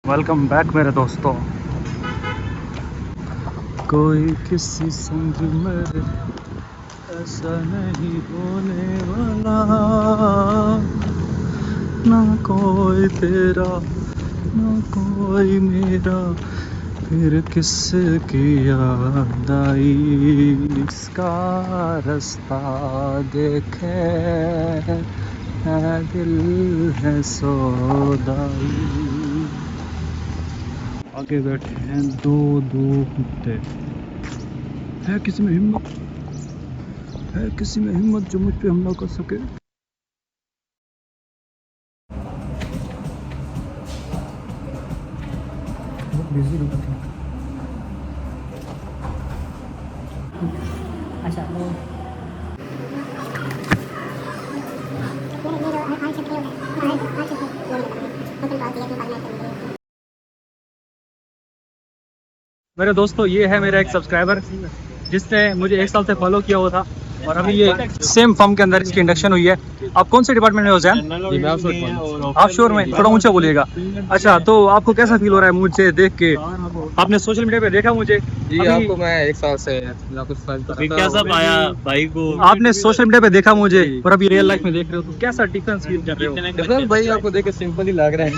Welcome back मेरे दोस्तों। कोई किसी संग मेरे ऐसा नहीं होने वाला, ना कोई तेरा ना कोई मेरा, फिर किसकी याद आई, इसका रास्ता देखे है दिल है सौदाई। आगे बैठे हैं दो कुत्ते। है किसी में हिम्मत जो मुझ पे हमला कर सके। बिजी लोग थे। अच्छा वो मेरे दोस्तों ये है मेरा एक सब्सक्राइबर जिसने मुझे 1 साल से फॉलो किया हुआ था और अभी ये सेम फर्म के अंदर इसकी इंडक्शन हुई है। आप कौन से डिपार्टमेंट में हो जैन? आप श्योर में? थोड़ा ऊंचा बोलिएगा। अच्छा, तो आपको कैसा फील हो रहा है मुझे देख के? आपने सोशल मीडिया पे देखा मुझे जी, आपको मैं 1 साल से कैसा पाया भाई को? आपने सोशल मीडिया पे देखा मुझे और अभी रियल लाइफ में देख रहे हो, तो कैसा डिफरेंस फील कर रहे हो? भाई आपको देख के सिंपल ही लग रहा है।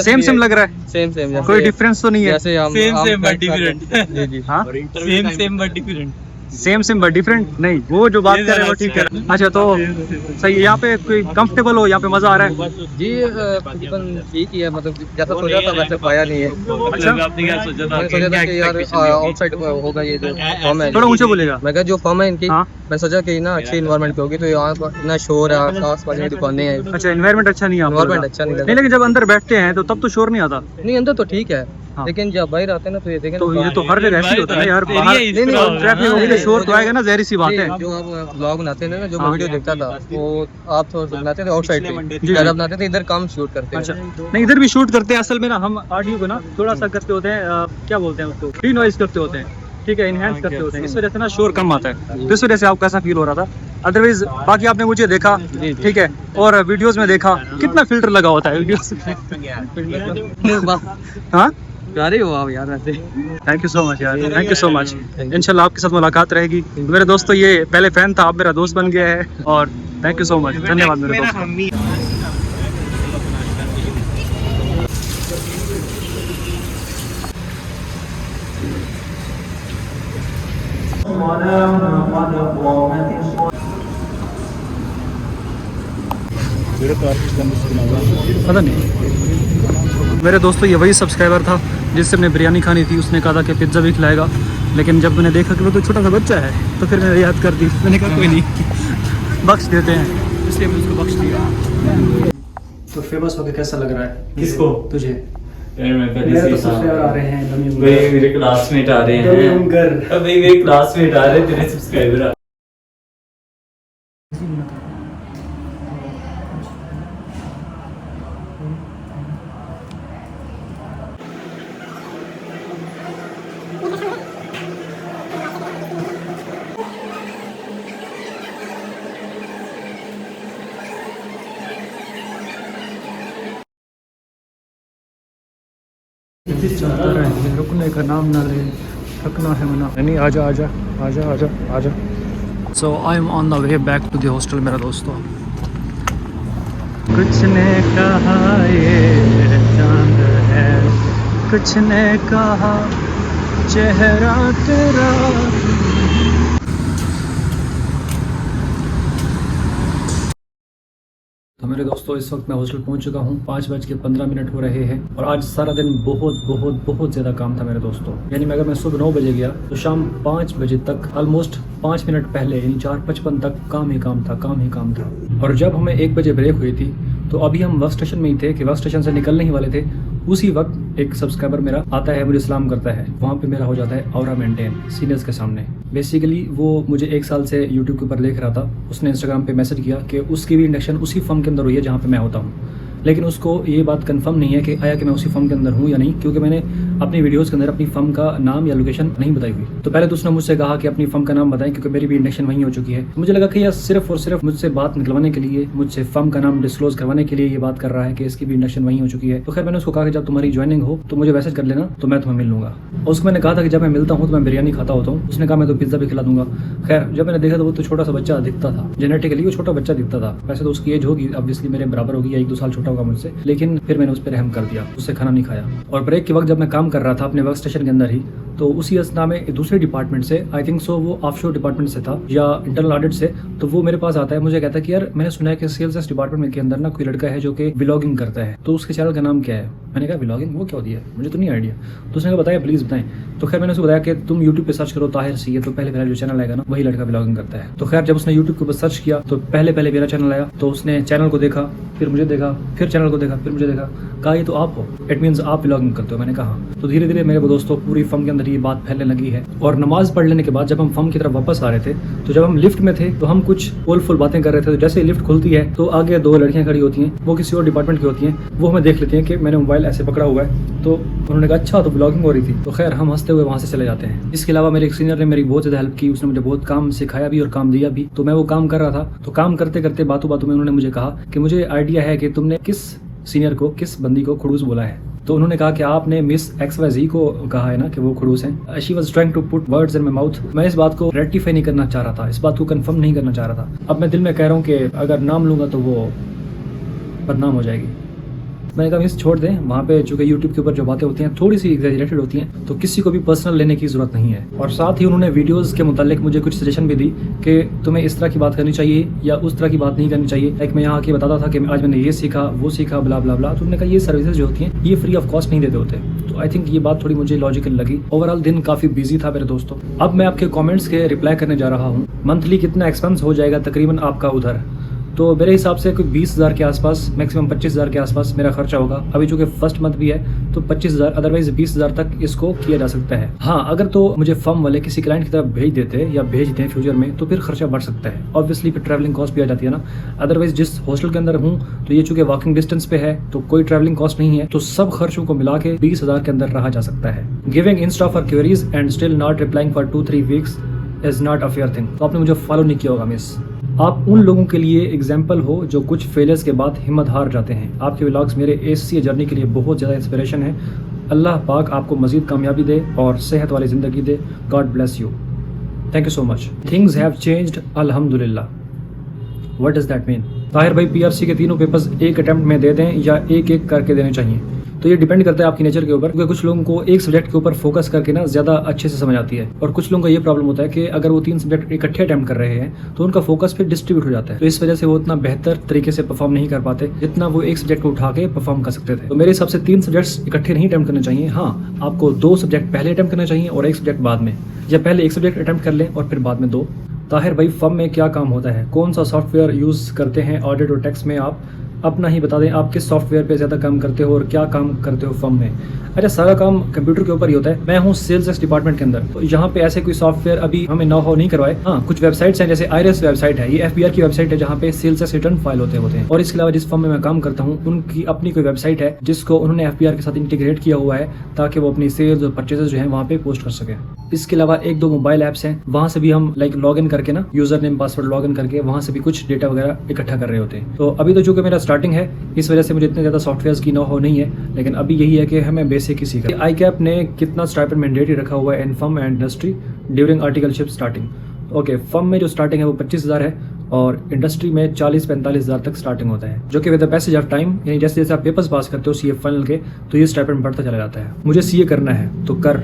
सेम लग रहा है? सेम कोई डिफरेंस तो नहीं है? जैसे हम सेम बट डिफरेंट। जी जी हाँ, same but different. Same but different नहीं, वो जो बात कर रहे हैं वो ठीक है। अच्छा, तो सही है। यहाँ पे कोई कंफर्टेबल हो? यहाँ पे मजा आ रहा है? जी, तकरीबन ठीक ही है, मतलब जैसा सोचा था वैसे पाया नहीं है। अच्छा, आपने क्या सोचा था? मैंने सोचा था कि यार आउटसाइड होगा ये जो फॉर्म है। थोड़ा ऊंचा बोलेगा। मैं कहा जो फॉर्म है इनकी, हाँ। मैं सोचा कि ना अच्छी इन्वायरमेंट पे होगी, तो यहाँ पर इतना शोर है, आस पास में दुकानें हैं, अच्छा, एनवायरनमेंट अच्छा नहीं है आपको? एनवायरमेंट अच्छा नहीं नहीं, लगा। लेकिन जब अंदर बैठते हैं तो तब तो शोर नहीं आता। नहीं, अंदर तो ठीक है, हाँ। लेकिन जब बाहर आते हैं ना तो ये देखें तो ये तो हर जगह ऐसे ही होता है यार। बाहर नहीं, ट्रैफिक होगी तो शोर तो आएगा ना, जहरी सी बात है। जो आप ब्लॉग बनाते थे ना, जो मैं हाँ। वीडियो देखता था, वो आप तो बनाते थे आउटसाइड पे, जी। ज्यादा बनाते थे, इधर कम शूट करते अच्छा, हैं। नहीं इधर भी शूट करते हैं। असल में ना हम ऑडियो को ना थोड़ा सा करते होते हैं, क्या बोलते हैं उसको, डी नॉइज करते होते हैं, ठीक है, इनहेंस करते होते हैं। इस वजह से ना शोर कम आता है। तो इस वजह से आपको कैसा फील हो रहा था? अदरवाइज बाकी आपने मुझे देखा, ठीक है, और वीडियोस में देखा कितना फिल्टर लगा होता है वीडियोस में। हाँ, प्यारे हो आप यार वैसे। थैंक यू सो मच यार, थैंक यू सो मच। इंशाल्लाह आपके साथ मुलाकात रहेगी। मेरे दोस्तों ये पहले फैन था, अब मेरा दोस्त बन गया है, और थैंक यू सो मच, धन्यवाद मेरे दोस्त। पता नहीं। मेरे दोस्तों ये वही सब्सक्राइबर था जिससे हमने बिरयानी खानी थी। उसने कहा था कि पिज्ज़ा भी खिलाएगा, लेकिन जब मैंने देखा कि वो तो छोटा सा बच्चा है तो फिर मैंने याद कर दी। मैंने कहा कोई नहीं, बख्श देते हैं, इसलिए मैंने उसको बख्श दिया। तो फेमस होके कैसा लग रहा है? किसको? तुझे? मेरे तो सब्सक्राइबर आ रहे हैं, भाई मेरे क्लासमेट आ रहे हैं। अभी मेरे क्लासमेट आ रहे हैं, तेरे सब्सक्राइबर। चलता रहे, रुकने का नाम ना ले, थकना है मना नहीं। आजा आजा आजा आजा आजा। So I am on the way back to the hostel मेरा दोस्तों। कुछ ने कहा ये चांद है, कुछ ने कहा चेहरा तेरा। तो मेरे दोस्तों इस वक्त मैं हॉस्टल पहुंच चुका हूं। 5:15 हो रहे हैं और आज सारा दिन बहुत ज़्यादा काम था मेरे दोस्तों। यानी अगर मैं सुबह 9 बजे गया तो शाम 5 बजे तक, ऑलमोस्ट 5 मिनट पहले यानी 4:55 तक काम ही काम था। और जब हमें 1 बजे ब्रेक हुई थी तो अभी हम बस स्टेशन में ही थे कि बस स्टेशन से निकलने ही वाले थे। उसी वक्त एक सब्सक्राइबर मेरा आता है, मुझे सलाम करता है। वहाँ पे मेरा हो जाता है ऑरा मेंटेन सीनियर्स के सामने। बेसिकली वो मुझे 1 साल से यूट्यूब के ऊपर देख रहा था। उसने इंस्टाग्राम पे मैसेज किया कि उसकी भी इंडक्शन उसी फर्म के अंदर हुई है जहाँ पे मैं होता हूँ। लेकिन उसको ये बात कंफर्म नहीं है कि आया कि मैं उसी फर्म के अंदर हूँ या नहीं, क्योंकि मैंने अपनी वीडियोस के अंदर अपनी फर्म का नाम या लोकेशन नहीं बताई हुई। तो पहले तो उसने मुझसे कहा कि अपनी फर्म का नाम बताएं, क्योंकि मेरी भी इंडक्शन वहीं हो चुकी है। मुझे लगा कि यह सिर्फ और सिर्फ मुझसे बात निकलवाने के लिए, मुझसे फर्म का नाम डिस्क्लोज करवाने के लिए ये बात कर रहा है कि इसकी भी इंडक्शन वहीं हो चुकी है। तो खैर मैंने उसको कहा कि जब तुम्हारी ज्वाइनिंग हो तो मुझे मैसेज कर लेना, तो मैं तुम्हें मिल लूंगा। और उसको मैंने कहा था कि जब मैं मिलता हूँ तो मैं बिरयानी खाता होता हूँ। उसने कहा मैं तो पिज्जा भी खिला दूंगा। खैर जब मैंने देखा तो वो तो छोटा सा बच्चा दिखता था, जेनेटिकली वो छोटा बच्चा दिखता था। वैसे तो उसकी एज होगी ऑब्वियसली मेरे बराबर होगी या 1-2 साल छोटा होगा मुझसे, लेकिन फिर मैंने उस पर रहम कर दिया, उससे खाना नहीं खाया। और ब्रेक के वक्त जब मैं काम कर रहा था अपने वर्क स्टेशन के अंदर ही, तो उसी असना में दूसरे डिपार्टमेंट से, आई थिंक सो वो ऑफशोर डिपार्टमेंट से था या इंटरनल ऑडिट से, तो वो मेरे पास आता है, मुझे कहता है कि यार मैंने सुना है कि सेल्स डिपार्टमेंट के अंदर ना कोई लड़का है जो कि व्लॉगिंग करता है, तो उसके चैनल का नाम क्या है। मैंने कहा व्लॉगिंग, वो क्या होती है, मुझे तो नहीं आइडिया। तो उसने कहा बताया प्लीज़ बताएं। तो खैर मैंने उसको बताया कि तुम यूट्यूब पे सर्च करो ताहिर सी है, तो पहले जो चैनल आएगा ना वही लड़का व्लॉगिंग करता है। तो खैर जब उसने यूट्यूब के ऊपर सर्च किया तो पहले मेरा चैनल आया, तो उसने चैनल को देखा, फिर मुझे देखा, फिर चैनल को देखा, फिर मुझे देखा, कहा ये तो आप हो, इट मीन्स आप व्लॉगिंग करते हो। मैंने कहा। तो धीरे धीरे मेरे दोस्तों पूरी फर्म के अंदर ये बात फैलने लगी है। और नमाज पढ़ लेने के बाद जब हम फर्म की तरफ वापस आ रहे थे, तो जब हम लिफ्ट में थे तो हम कुछ फुल बातें कर रहे थे। तो जैसे लिफ्ट खुलती है तो आगे 2 लड़कियां खड़ी होती हैं, वो किसी और डिपार्टमेंट की होती हैं, वो हमें देख लेती हैं कि मैंने मोबाइल ऐसे पकड़ा हुआ है। तो उन्होंने कहा अच्छा तो व्लॉगिंग हो रही थी। तो खैर हम हंसते हुए वहाँ से चले जाते हैं। इसके अलावा मेरे एक सीनियर ने मेरी बहुत ज़्यादा हेल्प की, उसने मुझे बहुत काम सिखाया भी और काम दिया भी। तो मैं वो काम कर रहा था, तो काम करते करते बातों में उन्होंने मुझे कहा कि मुझे आइडिया है कि तुमने किस सीनियर को, किस बंदी को खड़ूस बोला है। तो उन्होंने कहा कि आपने मिस XYZ को कहा है ना कि वो खड़ूस हैं। She was trying to put words in my mouth. मैं इस बात को रेक्टिफाई नहीं करना चाह रहा था, इस बात को कंफर्म नहीं करना चाह रहा था। अब मैं दिल में कह रहा हूँ कि अगर नाम लूँगा तो वो बदनाम हो जाएगी। मैंने कहा मिस छोड़ दें, वहाँ पे चूँकि यूट्यूब के ऊपर जो बातें होती हैं थोड़ी सी एग्जैजरेटेड होती हैं, तो किसी को भी पर्सनल लेने की ज़रूरत नहीं है। और साथ ही उन्होंने वीडियोस के मुतालिक मुझे कुछ सजेशन भी दी कि तुम्हें इस तरह की बात करनी चाहिए या उस तरह की बात नहीं करनी चाहिए। लाइक मैं यहाँ आके बताता था कि आज मैंने ये सीखा, वो सीखा, ब्ला ब्ला ब्ला। तो उन्होंने कहा ये सर्विसेज जो होती हैं ये फ्री ऑफ कॉस्ट नहीं देते होते। तो आई थिंक ये बात थोड़ी मुझे लॉजिकल लगी। ओवरऑल दिन काफ़ी बिजी था मेरे दोस्तों। अब मैं आपके कॉमेंट्स के रिप्लाई करने जा रहा हूँ। मंथली कितना एक्सपेंस हो जाएगा तकरीबन आपका उधर, तो मेरे हिसाब से कोई 20,000 के आसपास, मैक्सिमम 25,000 के आसपास मेरा खर्चा होगा। अभी चूँकि फर्स्ट मंथ भी है तो 25,000, अदरवाइज 20,000 तक इसको किया जा सकता है। हाँ, अगर तो मुझे फर्म वाले किसी क्लाइंट की तरफ भेज देते या भेज दें फ्यूचर में तो फिर खर्चा बढ़ सकता है। ऑब्वियसली फिर ट्रैवलिंग कॉस्ट भी आ जाती है ना। अदरवाइज जिस हॉस्टल के अंदर हूँ तो ये चूँकि वॉकिंग डिस्टेंस पे है तो कोई ट्रैवलिंग कॉस्ट नहीं है, तो सब खर्चों को मिला के 20,000 के अंदर रहा जा सकता है। Giving Insta for queries and still not replying for 2-3 weeks is not a fair thing. तो आपने मुझे फॉलो नहीं किया होगा मिस। आप उन लोगों के लिए एग्जाम्पल हो जो कुछ फेलियर्स के बाद हिम्मत हार जाते हैं। आपके व्लॉग्स मेरे एससीए जर्नी के लिए बहुत ज़्यादा इंस्पिरेशन है। अल्लाह पाक आपको मज़ीद कामयाबी दे और सेहत वाली ज़िंदगी दे। God bless you. Thank you so much. Things have changed अल्हम्दुलिल्लाह। What does that mean? Tahir भाई PRC के तीनों पेपर्स एक अटैम्प्ट में दे दें या एक करके देने चाहिए? तो ये डिपेंड करता है आपकी नेचर के ऊपर, क्योंकि कुछ लोगों को एक सब्जेक्ट के ऊपर फोकस करके ना ज़्यादा अच्छे से समझ आती है, और कुछ लोगों का ये प्रॉब्लम होता है कि अगर वो 3 सब्जेक्ट इकट्ठे अटैम्प्ट कर रहे हैं तो उनका फोकस फिर डिस्ट्रीब्यूट हो जाता है। तो इस वजह से वो उतना बेहतर तरीके से परफॉर्म नहीं कर पाते जितना वो एक सब्जेक्ट को उठा के परफॉर्म कर सकते थे। तो मेरे हिसाब से 3 सब्जेक्ट्स इकट्ठे नहीं अटैम्प्ट करने चाहिए। हाँ, आपको 2 सब्जेक्ट पहले अटैम्प्ट करना चाहिए और 1 सब्जेक्ट बाद में, या पहले 1 सब्जेक्ट अटैम्प्ट कर लें और फिर बाद में 2। ताहिर भाई फर्म में क्या काम होता है, कौन सा सॉफ्टवेयर यूज़ करते हैं ऑडिट और टैक्स में? आप अपना ही बता दें, आप किस सॉफ्टवेयर पे ज़्यादा काम करते हो और क्या काम करते हो फर्म में? अच्छा, सारा काम कंप्यूटर के ऊपर ही होता है। मैं हूँ सेल्स डिपार्टमेंट के अंदर, तो यहाँ पे ऐसे कोई सॉफ्टवेयर अभी हमें नो हाउ नहीं करवाए। हाँ, कुछ वेबसाइट्स हैं, जैसे आईरेस वेबसाइट है, ये FBR की वेबसाइट है जहाँ पे सेल्स रिटर्न फाइल होते हैं। और इसके अलावा जिस फर्म में मैं काम करता हूँ उनकी अपनी कोई वेबसाइट है जिसको उन्होंने FBR के साथ इंटीग्रेट किया हुआ है ताकि वो अपनी सेल्स और परचेजेस जो है वहाँ पे पोस्ट कर सके। इसके अलावा 1-2 मोबाइल ऐप्स हैं, वहाँ से भी हम लाइक लॉग इन करके ना, user name password log in करके वहाँ से भी कुछ डेटा वगैरह इकट्ठा कर रहे होते हैं। तो अभी तो चूँकि मेरा स्टार्टिंग है इस वजह से मुझे इतने ज़्यादा सॉफ्टवेयर की नो हाउ नहीं है, लेकिन अभी यही है कि हमें बेसिक ही सीखा। ICAP ने कितना स्टाइपेंड मैंडेटरी रखा हुआ है in firm and industry during articleship starting? Okay, firm में जो स्टार्टिंग है वो 25,000 है और इंडस्ट्री में 40-45,000 तक स्टार्टिंग होता है, जो कि with the passage of time, यानी जैसे जैसे आप पेपर्स पास करते हो CA फाइनल के, तो ये स्टाइपेंड बढ़ता चला जाता है। मुझे CA करना है तो कर,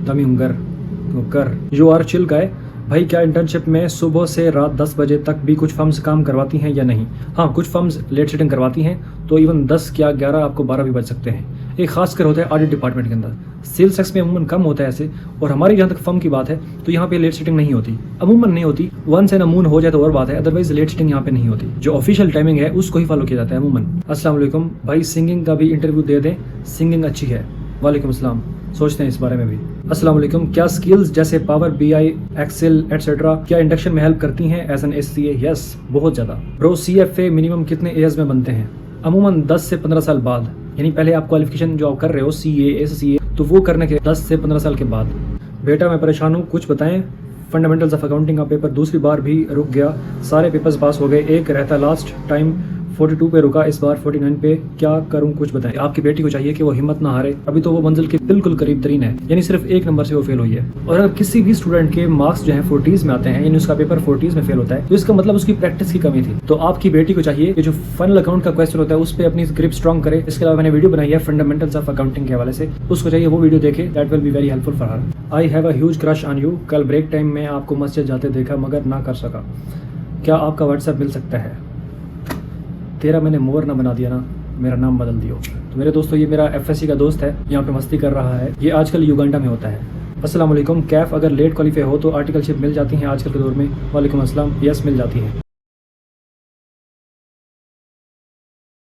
तमीम कर। यू आर चिल गाय भाई, क्या इंटर्नशिप में सुबह से रात 10 बजे तक भी कुछ फर्म्स काम करवाती हैं या नहीं? हाँ, कुछ फर्म्स लेट सेटिंग करवाती हैं, तो इवन 10 क्या 11 आपको 12 भी बज सकते हैं। एक खासकर होता है ऑडिट डिपार्टमेंट के अंदर। सेल्स टैक्स में अमूमन कम होता है ऐसे, और हमारी जहाँ तक फर्म की बात है तो यहाँ पे लेट सेटिंग नहीं होती, अमूमन नहीं होती। वंस एंड अ मून हो जाए तो और बात है, अदरवाइज लेट सेटिंग यहाँ पे नहीं होती। जो ऑफिशियल टाइमिंग है उसको ही फॉलो किया जाता है अमूमन। अस्सलाम वालेकुम भाई, सिंगिंग का भी इंटरव्यू दे दें, सिंगिंग अच्छी है। वालेकुम अस्सलाम, सोचते हैं इस बारे में भी। अस्सलाम वालेकुम, क्या स्किल्स जैसे पावर BI, एक्सेल एटसेट्रा क्या इंडक्शन में हेल्प करती हैं एज एन SCA? यस, बहुत ज़्यादा ब्रो। CFA मिनिमम कितने ईयर्स में बनते हैं? अमूमन 10 से 15 साल बाद, यानी पहले आप क्वालिफिकेशन जो आप कर रहे हो CA SCA, तो वो करने के 10 से 15 साल के बाद। बेटा मैं परेशान हूँ, कुछ बताएं। फंडामेंटल्स ऑफ अकाउंटिंग का पेपर दूसरी बार भी रुक गया, सारे पेपर्स पास हो गए, एक रहता लास्ट टाइम 42 पे रुका, इस बार 49 पे, क्या करूं कुछ बताएं। आपकी बेटी को चाहिए कि वो हिम्मत ना हारे, अभी तो वो मंजिल के बिल्कुल करीब तरीन है, यानी सिर्फ 1 नंबर से वो फेल हुई है। और अगर किसी भी स्टूडेंट के मार्क्स जो है 40s में आते हैं, यानी उसका पेपर 40s में फेल होता है, तो इसका मतलब उसकी प्रैक्टिस की कमी थी। तो आपकी बेटी को चाहिए कि जो फाइनल अकाउंट का क्वेश्चन होता है उस पर अपनी ग्रिप स्ट्रॉन्ग करे। इसके अलावा मैंने वीडियो बनाई है फंडामेंटल्स ऑफ अकाउंटिंग के हवाले से, उसको चाहिए वो वीडियो देखे, that will be very helpful for her. I have a huge crush on you, कल ब्रेक टाइम में आपको मस्जिद जाते देखा मगर ना कर सका, क्या आपका व्हाट्सएप मिल सकता है? तेरा मैंने मोर ना बना दिया ना, मेरा नाम बदल दियो। तो मेरे दोस्तों, ये मेरा FSC का दोस्त है, यहाँ पे मस्ती कर रहा है, ये आजकल युगांडा में होता है। अस्सलाम वालेकुम। कैफ अगर लेट क्वालिफाई हो तो आर्टिकलशिप मिल जाती है आजकल के दौर में? वालेकुम अस्सलाम, यस मिल जाती है।